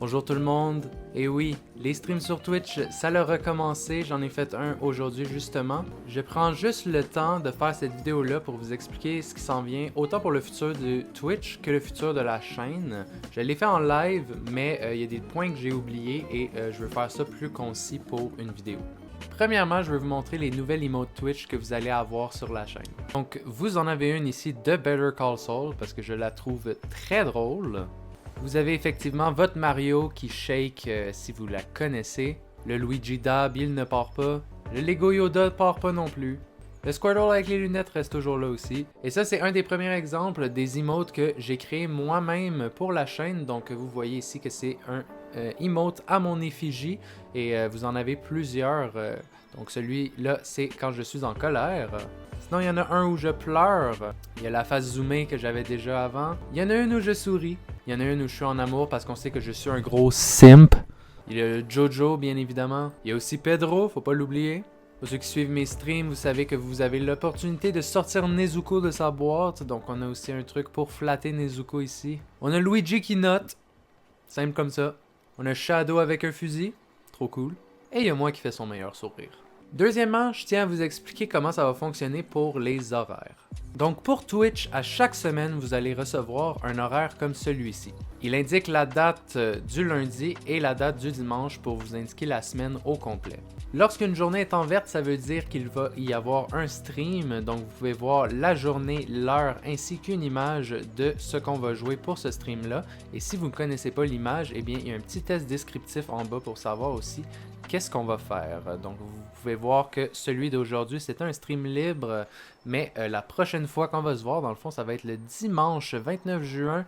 Bonjour tout le monde, et oui, les streams sur Twitch, ça l'a recommencé, j'en ai fait un aujourd'hui justement. Je prends juste le temps de faire cette vidéo là pour vous expliquer ce qui s'en vient, autant pour le futur de Twitch que le futur de la chaîne. Je l'ai fait en live, mais il y a des points que j'ai oubliés et je veux faire ça plus concis pour une vidéo. Premièrement, je vais vous montrer les nouvelles emotes Twitch que vous allez avoir sur la chaîne. Donc, vous en avez une ici de Better Call Saul parce que je la trouve très drôle. Vous avez effectivement votre Mario qui shake si vous la connaissez. Le Luigi Dab, il ne part pas. Le Lego Yoda ne part pas non plus. Le Squirtle avec les lunettes reste toujours là aussi. Et ça, c'est un des premiers exemples des emotes que j'ai créé moi-même pour la chaîne. Donc, vous voyez ici que c'est un emote à mon effigie. Et vous en avez plusieurs. Donc, celui-là, c'est quand je suis en colère. Sinon, il y en a un où je pleure. Il y a la face zoomée que j'avais déjà avant. Il y en a une où je souris. Il y en a une où je suis en amour parce qu'on sait que je suis un gros simp. Il y a Jojo, bien évidemment. Il y a aussi Pedro, faut pas l'oublier. Pour ceux qui suivent mes streams, vous savez que vous avez l'opportunité de sortir Nezuko de sa boîte. Donc on a aussi un truc pour flatter Nezuko ici. On a Luigi qui note. Simple comme ça. On a Shadow avec un fusil. Trop cool. Et il y a moi qui fait son meilleur sourire. Deuxièmement, je tiens à vous expliquer comment ça va fonctionner pour les horaires. Donc pour Twitch, à chaque semaine, vous allez recevoir un horaire comme celui-ci. Il indique la date du lundi et la date du dimanche pour vous indiquer la semaine au complet. Lorsqu'une journée est en verte, ça veut dire qu'il va y avoir un stream, donc vous pouvez voir la journée, l'heure ainsi qu'une image de ce qu'on va jouer pour ce stream-là. Et si vous ne connaissez pas l'image, eh bien il y a un petit test descriptif en bas pour savoir aussi qu'est-ce qu'on va faire. Donc vous pouvez voir que celui d'aujourd'hui c'est un stream libre, mais la prochaine fois qu'on va se voir, dans le fond ça va être le dimanche 29 juin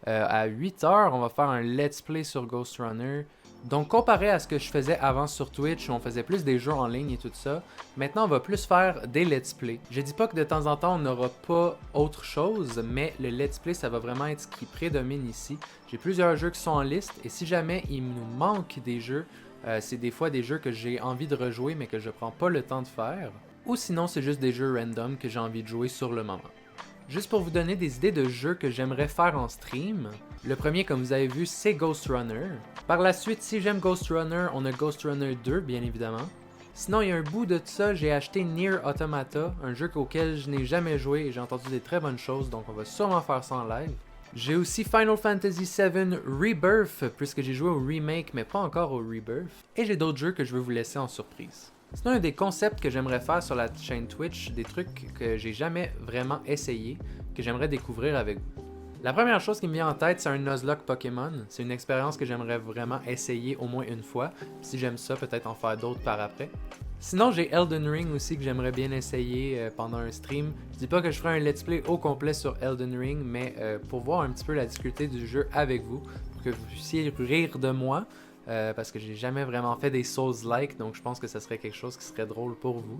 à 8h, on va faire un let's play sur Ghost Runner. Donc comparé à ce que je faisais avant sur Twitch, où on faisait plus des jeux en ligne et tout ça, maintenant on va plus faire des let's play. Je dis pas que de temps en temps on n'aura pas autre chose, mais le let's play ça va vraiment être ce qui prédomine ici. J'ai plusieurs jeux qui sont en liste et si jamais il nous manque des jeux, c'est des fois des jeux que j'ai envie de rejouer mais que je prends pas le temps de faire. Ou sinon c'est juste des jeux random que j'ai envie de jouer sur le moment. Juste pour vous donner des idées de jeux que j'aimerais faire en stream, le premier comme vous avez vu c'est Ghost Runner. Par la suite si j'aime Ghost Runner, on a Ghost Runner 2 bien évidemment. Sinon il y a un bout de ça, j'ai acheté Nier Automata, un jeu auquel je n'ai jamais joué et j'ai entendu des très bonnes choses donc on va sûrement faire ça en live. J'ai aussi Final Fantasy VII Rebirth, puisque j'ai joué au remake, mais pas encore au Rebirth. Et j'ai d'autres jeux que je veux vous laisser en surprise. Sinon, un des concepts que j'aimerais faire sur la chaîne Twitch, des trucs que j'ai jamais vraiment essayé, que j'aimerais découvrir avec vous. La première chose qui me vient en tête, c'est un Nuzlocke Pokémon. C'est une expérience que j'aimerais vraiment essayer au moins une fois. Si j'aime ça, peut-être en faire d'autres par après. Sinon, j'ai Elden Ring aussi que j'aimerais bien essayer pendant un stream. Je dis pas que je ferai un let's play au complet sur Elden Ring, mais pour voir un petit peu la difficulté du jeu avec vous, pour que vous puissiez rire de moi, parce que j'ai jamais vraiment fait des Souls-like, donc je pense que ça serait quelque chose qui serait drôle pour vous.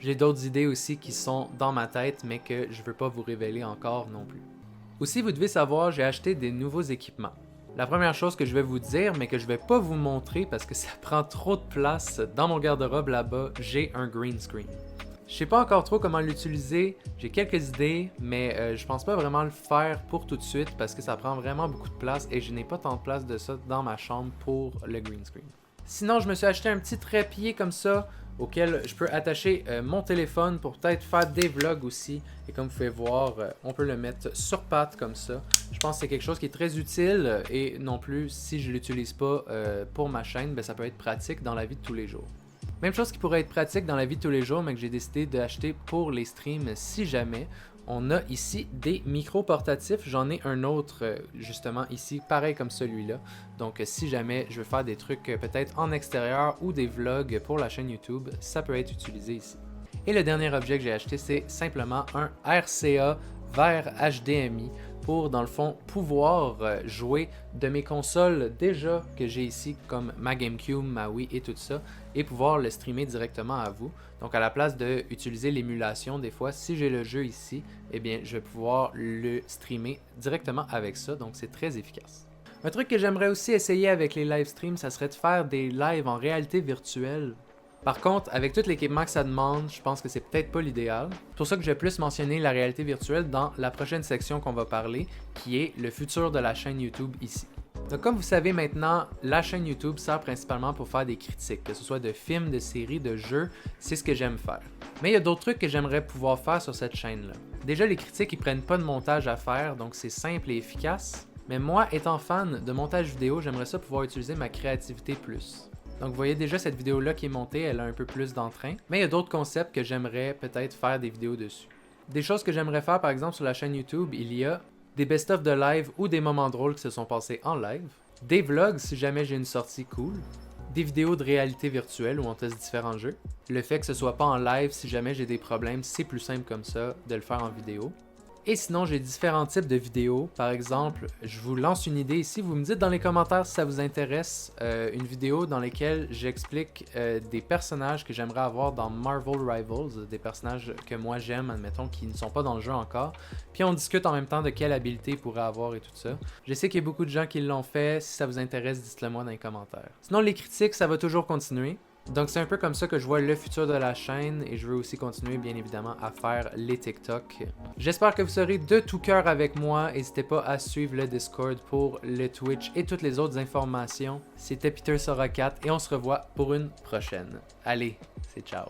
J'ai d'autres idées aussi qui sont dans ma tête, mais que je veux pas vous révéler encore non plus. Aussi, vous devez savoir, j'ai acheté des nouveaux équipements. La première chose que je vais vous dire, mais que je vais pas vous montrer parce que ça prend trop de place, dans mon garde-robe là-bas, j'ai un green screen. Je sais pas encore trop comment l'utiliser, j'ai quelques idées, mais je pense pas vraiment le faire pour tout de suite parce que ça prend vraiment beaucoup de place et je n'ai pas tant de place de ça dans ma chambre pour le green screen. Sinon, je me suis acheté un petit trépied comme ça, auquel je peux attacher mon téléphone pour peut-être faire des vlogs aussi. Et comme vous pouvez voir, on peut le mettre sur pattes comme ça. Je pense que c'est quelque chose qui est très utile et non plus, si je ne l'utilise pas pour ma chaîne, ben, ça peut être pratique dans la vie de tous les jours. Même chose qui pourrait être pratique dans la vie de tous les jours, mais que j'ai décidé d'acheter pour les streams si jamais. On a ici des micros portatifs, j'en ai un autre justement ici, pareil comme celui-là. Donc si jamais je veux faire des trucs peut-être en extérieur ou des vlogs pour la chaîne YouTube, ça peut être utilisé ici. Et le dernier objet que j'ai acheté, c'est simplement un RCA vers HDMI pour dans le fond pouvoir jouer de mes consoles déjà que j'ai ici comme ma GameCube, ma Wii et tout ça et pouvoir le streamer directement à vous. Donc à la place d'utiliser l'émulation des fois, si j'ai le jeu ici, eh bien je vais pouvoir le streamer directement avec ça, donc c'est très efficace. Un truc que j'aimerais aussi essayer avec les live streams, ça serait de faire des lives en réalité virtuelle. Par contre, avec tout l'équipement que ça demande, je pense que c'est peut-être pas l'idéal. C'est pour ça que je vais plus mentionner la réalité virtuelle dans la prochaine section qu'on va parler, qui est le futur de la chaîne YouTube ici. Donc comme vous savez maintenant, la chaîne YouTube sert principalement pour faire des critiques, que ce soit de films, de séries, de jeux, c'est ce que j'aime faire. Mais il y a d'autres trucs que j'aimerais pouvoir faire sur cette chaîne-là. Déjà, les critiques, ils prennent pas de montage à faire, donc c'est simple et efficace. Mais moi, étant fan de montage vidéo, j'aimerais ça pouvoir utiliser ma créativité plus. Donc vous voyez déjà cette vidéo-là qui est montée, elle a un peu plus d'entrain. Mais il y a d'autres concepts que j'aimerais peut-être faire des vidéos dessus. Des choses que j'aimerais faire par exemple sur la chaîne YouTube, il y a des best-of de live ou des moments drôles qui se sont passés en live, des vlogs si jamais j'ai une sortie cool, des vidéos de réalité virtuelle où on teste différents jeux, le fait que ce soit pas en live si jamais j'ai des problèmes, c'est plus simple comme ça de le faire en vidéo. Et sinon, j'ai différents types de vidéos. Par exemple, je vous lance une idée ici. Vous me dites dans les commentaires si ça vous intéresse une vidéo dans laquelle j'explique des personnages que j'aimerais avoir dans Marvel Rivals, des personnages que moi j'aime, admettons, qui ne sont pas dans le jeu encore. Puis on discute en même temps de quelle habilité ils pourraient avoir et tout ça. Je sais qu'il y a beaucoup de gens qui l'ont fait. Si ça vous intéresse, dites-le moi dans les commentaires. Sinon, les critiques, ça va toujours continuer. Donc c'est un peu comme ça que je vois le futur de la chaîne et je veux aussi continuer bien évidemment à faire les TikTok. J'espère que vous serez de tout cœur avec moi. N'hésitez pas à suivre le Discord pour le Twitch et toutes les autres informations. C'était Peter Sora 4 et on se revoit pour une prochaine. Allez, c'est ciao.